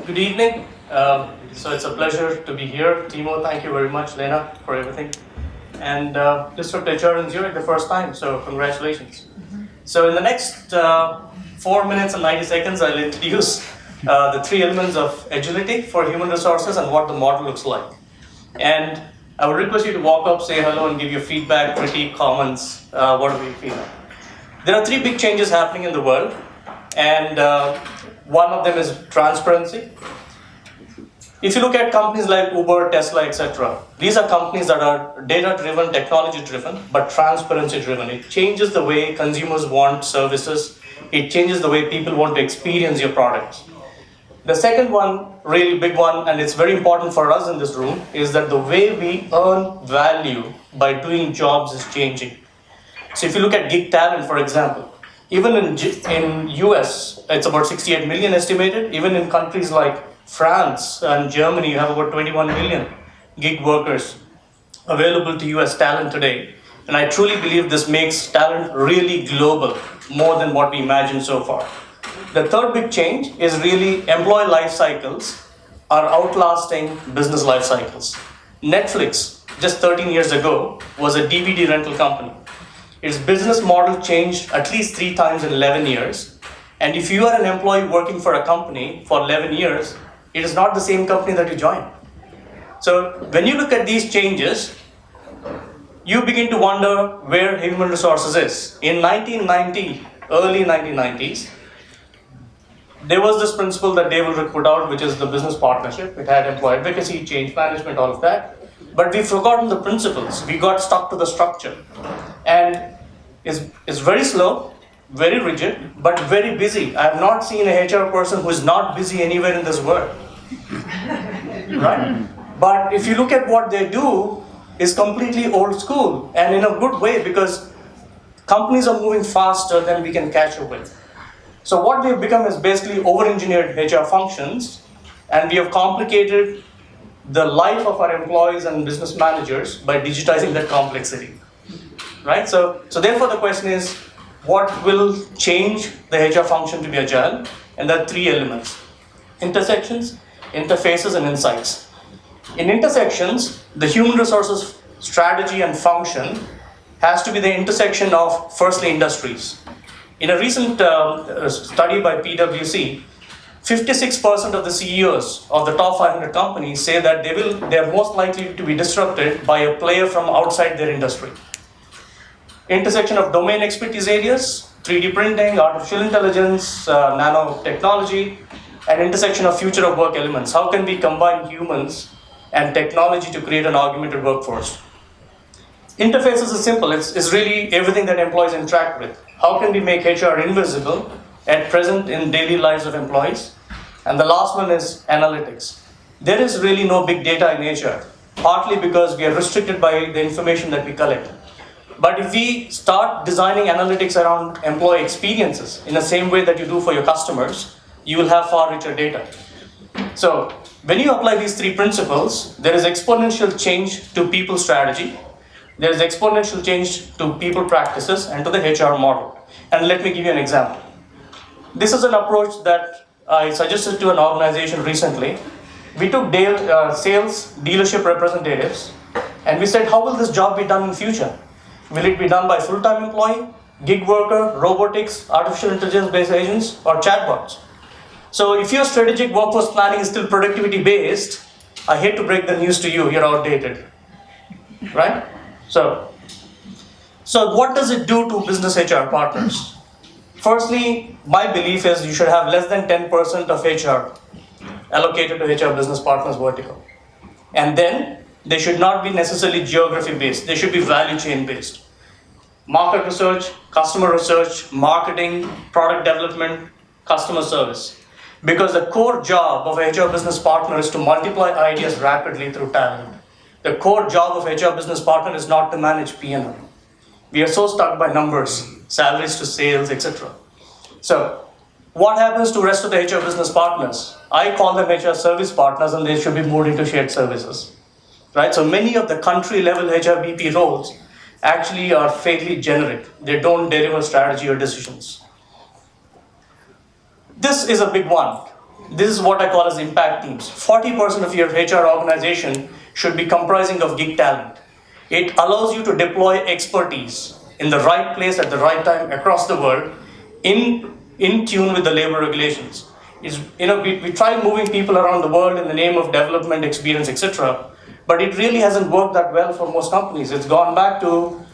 Good evening. So it's a pleasure to be here. Timo, thank you very much. Lena, for everything. And DisruptHR in Zurich the first time, so congratulations. So in the next 4 minutes and 90 seconds, I'll introduce the three elements of agility for human resources and what the model looks like. And I would request you to walk up, say hello, and give your feedback, critique, comments, what do you feel. There are three big changes happening in the world, and one of them is transparency. If you look at companies like Uber, Tesla, etc., these are companies that are data-driven, technology-driven, but transparency-driven. It changes the way consumers want services. It changes the way people want to experience your products. The second one, really big one, and it's very important for us in this room, is that the way we earn value by doing jobs is changing. So if you look at gig talent, for example, even in US, it's about 68 million estimated. Even in countries like France and Germany, you have about 21 million gig workers available to US talent today. And I truly believe this makes talent really global, more than what we imagined so far. The third big change is really employee life cycles are outlasting business life cycles. Netflix, just 13 years ago, was a DVD rental company. Its business model changed at least 3 times in 11 years. And if you are an employee working for a company for 11 years, it is not the same company that you join. So when you look at these changes, you begin to wonder where human resources is. In 1990, early 1990s, there was this principle that Dave Ulrich put out, which is the business partnership. It had employee advocacy, change management, all of that. But we've forgotten the principles. We got stuck to the structure. And it's very slow, very rigid, but very busy. I have not seen a HR person who is not busy anywhere in this world. Right? But if you look at what they do, it's completely old school, and in a good way, because companies are moving faster than we can catch up with. So what we've become is basically over-engineered HR functions, and we have complicated the life of our employees and business managers by digitizing that complexity. Right? So therefore the question is, what will change the HR function to be agile? And there are 3 elements: intersections, interfaces, and insights. In intersections, the human resources strategy and function has to be the intersection of, firstly, industries. In a recent study by PwC, 56% of the CEOs of the top 500 companies say that they are most likely to be disrupted by a player from outside their industry. Intersection of domain expertise areas, 3D printing, artificial intelligence, nanotechnology, and intersection of future of work elements. How can we combine humans and technology to create an augmented workforce? Interfaces is simple. It's really everything that employees interact with. How can we make HR invisible at present in daily lives of employees? And the last one is analytics. There is really no big data in HR, partly because we are restricted by the information that we collect. But if we start designing analytics around employee experiences in the same way that you do for your customers, you will have far richer data. So when you apply these 3 principles, there is exponential change to people strategy, there is exponential change to people practices, and to the HR model. And let me give you an example. This is an approach that I suggested to an organization recently. We took sales dealership representatives, and we said, how will this job be done in future? Will it be done by full-time employee, gig worker, robotics, artificial intelligence-based agents, or chatbots? So if your strategic workforce planning is still productivity-based, I hate to break the news to you, you're outdated, right? So what does it do to business HR partners? Firstly, my belief is you should have less than 10% of HR allocated to HR business partners vertical. And then they should not be necessarily geography-based, they should be value chain-based. Market research, customer research, marketing, product development, customer service. Because the core job of a HR business partner is to multiply ideas rapidly through talent. The core job of HR business partner is not to manage P&L. We are so stuck by numbers, salaries to sales, etc. So what happens to the rest of the HR business partners? I call them HR service partners, and they should be moved into shared services. Right? So many of the country level HR BP roles actually are fairly generic. They don't deliver strategy or decisions. This is a big one. this is what I call as impact teams. 40% of your HR organization should be comprising of gig talent. It allows you to deploy expertise in the right place at the right time across the world in tune with the labor regulations. We try moving people around the world in the name of development, experience, etc. But it really hasn't worked that well for most companies. It's gone back to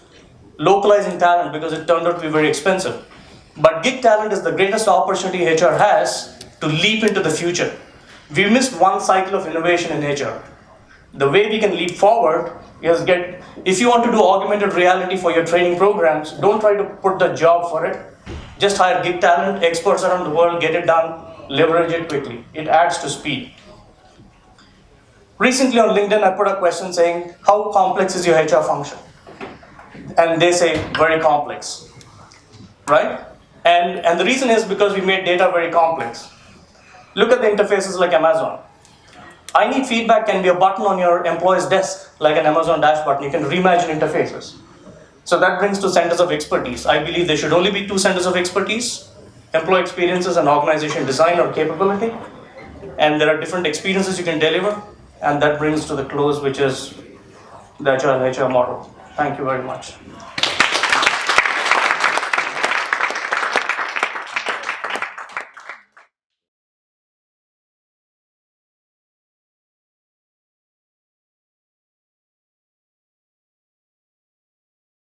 localizing talent because it turned out to be very expensive. But gig talent is the greatest opportunity HR has to leap into the future. We missed one cycle of innovation in HR. The way we can leap forward is if you want to do augmented reality for your training programs, don't try to put the job for it. Just hire gig talent, experts around the world, get it done, leverage it quickly. It adds to speed. Recently on LinkedIn, I put a question saying, how complex is your HR function? And they say, very complex, right? And the reason is because we made data very complex. Look at the interfaces like Amazon. I need feedback can be a button on your employee's desk, like an Amazon dash button. You can reimagine interfaces. So that brings to centers of expertise. I believe there should only be 2 centers of expertise: employee experiences and organization design or capability. And there are different experiences you can deliver. And that brings to the close, which is the Agile HR model. Thank you very much.